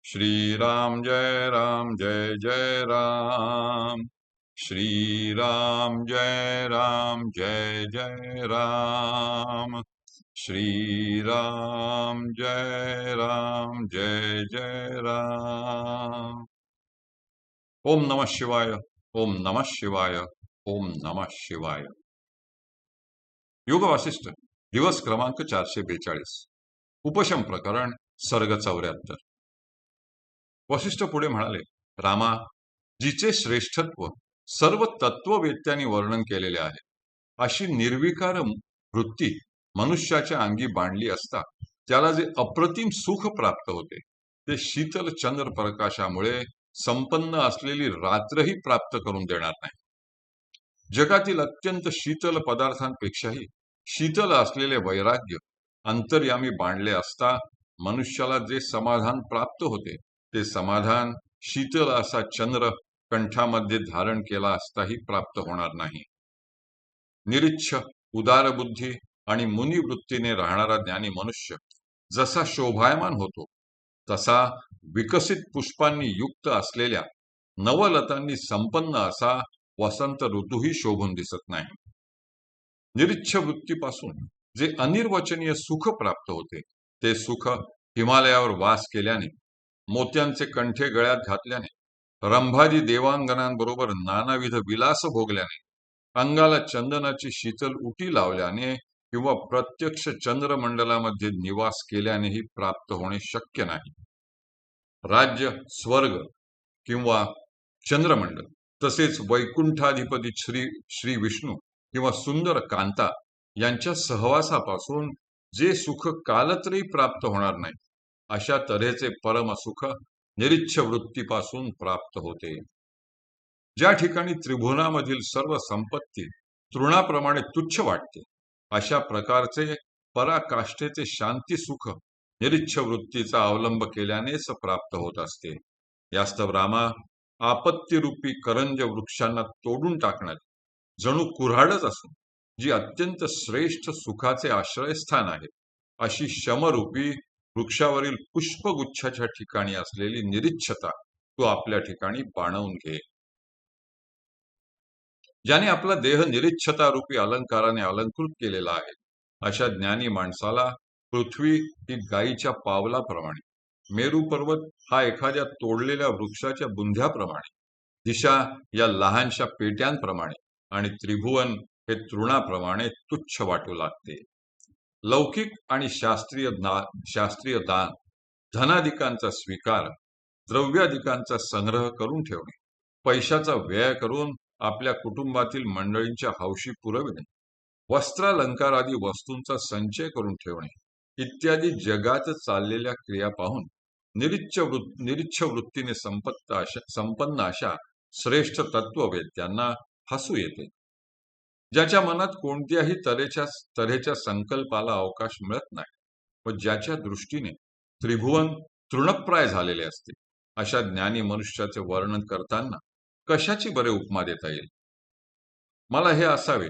श्रीराम जय जय राम। श्रीराम जय जय राम। श्रीराम जय जय राम। ओम नमः शिवाय। ओम नमः शिवाय। ओम नमः शिवाय। योग वासिष्ठ दिवस क्रमांक 442 उपशम प्रकरण सर्ग 74। वसिष्ठ पुढे म्हणाले, रामा, जिचे श्रेष्ठत्व सर्व तत्ववेत्यांनी वर्णन केलेले आहे, अशी निर्विकार वृत्ती मनुष्याच्या अंगी बांधली असता त्याला जे अप्रतिम सुख प्राप्त होते ते शीतल चंद्र प्रकाशामुळे संपन्न असलेली रात्रही प्राप्त करून देणार नाही. जगातील अत्यंत शीतल पदार्थांपेक्षाही शीतल असलेले वैराग्य अंतर्यामी बांधले असता मनुष्याला जे समाधान प्राप्त होते ते समाधान शीतल असा चंद्र कंठामध्ये धारण केला असताही प्राप्त होणार नाही. निरीच्छ, उदार बुद्धी आणि मुनिवृत्तीने राहणारा ज्ञानी मनुष्य जसा शोभायमान होतो तसा विकसित पुष्पांनी युक्त असलेल्या नवलतांनी संपन्न असा वसंत ऋतूही शोभून दिसत नाही. निरीच्छ वृत्तीपासून जे अनिर्वचनीय सुख प्राप्त होते ते सुख हिमालयावर वास केल्याने, मोत्यांचे कंठे गळ्यात घातल्याने, रंभादी देवांगनांबरोबर नानाविध विलास भोगल्याने, अंगाला चंदनाची शीतल उटी लावल्याने किंवा प्रत्यक्ष चंद्रमंडलामध्ये निवास केल्यानेही प्राप्त होणे शक्य नाही. राज्य, स्वर्ग किंवा चंद्रमंडल तसेच वैकुंठाधिपती श्री विष्णू किंवा सुंदर कांता यांच्या सहवासापासून जे सुख कालत्रही प्राप्त होणार नाही अशा तऱ्हेचे परमसुख निरीच्छ वृत्तीपासून प्राप्त होते. ज्या ठिकाणी त्रिभुवनामधील सर्व संपत्ती तृणाप्रमाणे तुच्छ वाटते अशा प्रकारचे पराकाष्ठेचे शांती सुख निरीच्छ वृत्तीचा अवलंब केल्यानेच प्राप्त होत असते. यास्तव रामा, आपत्तीरूपी करंज वृक्षांना तोडून टाकण्यात जणू कुऱ्हाडच असून जी अत्यंत श्रेष्ठ सुखाचे आश्रयस्थान आहे अशी शमरूपी वृक्षावरील पुष्पगुच्छाच्या ठिकाणी असलेली निरीच्छता तू आपल्या ठिकाणी बाणवून घे. ज्याने आपला देह निरीच्छता रूपी अलंकाराने अलंकृत केलेला आहे अशा ज्ञानी माणसाला पृथ्वी ही गायीच्या पावलाप्रमाणे, मेरू पर्वत हा एखाद्या तोडलेल्या वृक्षाच्या बुंध्याप्रमाणे, दिशा या लहानशा पेट्यांप्रमाणे आणि त्रिभुवन हे तृणाप्रमाणे तुच्छ वाटू लागते. लौकिक आणि शास्त्रीय दान, धनाधिकांचा स्वीकार, द्रव्याधिकांचा संग्रह करून ठेवणे, पैशाचा व्यय करून आपल्या कुटुंबातील मंडळींच्या हौशी पुरविणे, वस्त्रालंकार आदी वस्तूंचा संचय करून ठेवणे इत्यादी जगात चाललेल्या क्रिया पाहून निरीच्छ वृत्तीने संपन्न अशा श्रेष्ठ तत्ववेत्यांना हसू येते. ज्याच्या मनात कोणत्याही तऱ्हेच्या संकल्पाला अवकाश मिळत नाही व ज्याच्या दृष्टीने त्रिभुवन तृणप्राय झालेले असते अशा ज्ञानी मनुष्याचे वर्णन करताना कशाची बरे उपमा देता येईल. मला हे असावे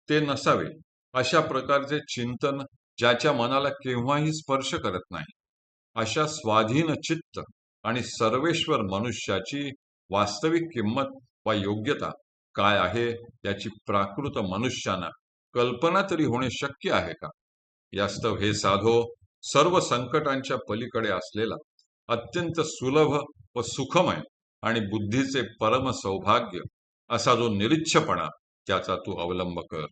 ते नसावे अशा प्रकारचे चिंतन ज्याच्या मनाला केव्हाही स्पर्श करत नाही अशा स्वाधीन चित्त आणि सर्वेश्वर मनुष्याची वास्तविक किंमत वा योग्यता काय आहे याची प्राकृत मनुष्याना कल्पना तरी होणे शक्य आहे का. यास्तव हे साधो, सर्व संकटांच्या पलीकडे असलेला अत्यंत सुलभ व सुखमय आणि बुद्धीचे परम सौभाग्य असा जो निरीच्छपणा त्याचा तू अवलंब कर.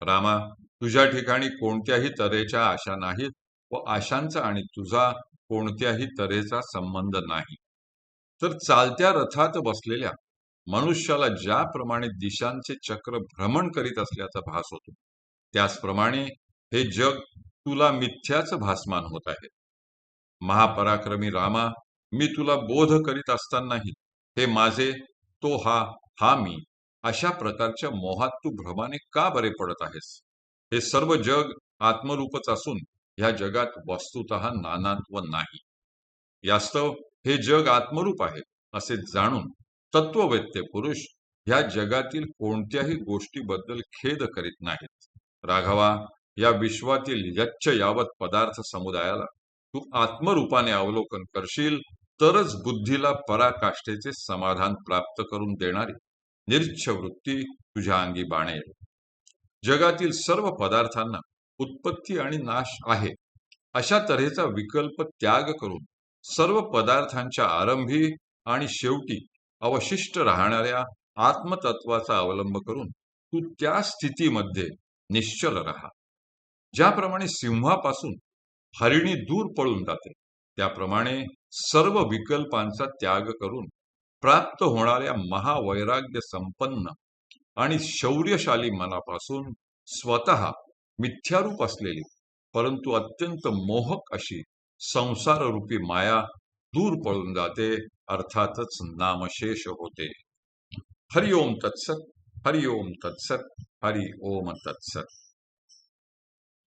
रामा, तुझ्या ठिकाणी कोणत्याही तऱ्हेच्या आशा नाहीत व आशांचा आणि तुझा कोणत्याही तऱ्हेचा संबंध नाही. तर चालत्या रथात बसलेल्या मनुष्याला ज्याप्रमाणे दिशांचे चक्र भ्रमण करीत असल्याचा भास होतो त्याचप्रमाणे हे जग तुला मिथ्याच भासमान होत आहे. महापराक्रमी रामा, मी तुला बोध करीत असतानाही हे माझे, तो हा मी अशा प्रकारच्या मोहात तू भ्रमाने का बरे पडत आहेस. हे सर्व जग आत्मरूपच असून ह्या जगात वस्तुतः नानात्व नाही. यास्तव हे जग आत्मरूप आहे असे जाणून तत्ववेत्ते पुरुष ह्या जगातील कोणत्याही गोष्टीबद्दल खेद करीत नाहीत. राघवा, या विश्वातील यच्च यावत पदार्थ समुदायाला तू आत्मरूपाने अवलोकन करशील तरच बुद्धीला पराकाष्ठेचे समाधान प्राप्त करून देणारी निर्छ वृत्ती तुझ्या अंगी बाणेल. जगातील सर्व पदार्थांना उत्पत्ती आणि नाश आहे अशा तऱ्हेचा विकल्प त्याग करून सर्व पदार्थांच्या आरंभी आणि शेवटी अवशिष्ट राहणाऱ्या आत्मतत्वाचा अवलंब करून तू त्या स्थितीमध्ये निश्चल राहा. ज्याप्रमाणे सिंहापासून हरिणी दूर पळून जाते, त्याप्रमाणे सर्व विकल्पांचा त्याग करून प्राप्त होणाऱ्या महावैराग्य संपन्न आणि शौर्यशाली मनापासून स्वतः मिथ्यारूप असलेली परंतु अत्यंत मोहक अशी संसाररूपी माया दूर पळून जाते, अर्थातच नामशेष होते. हरि ओम तत्सत. हरि ओम तत्सत. हरि ओम तत्सत.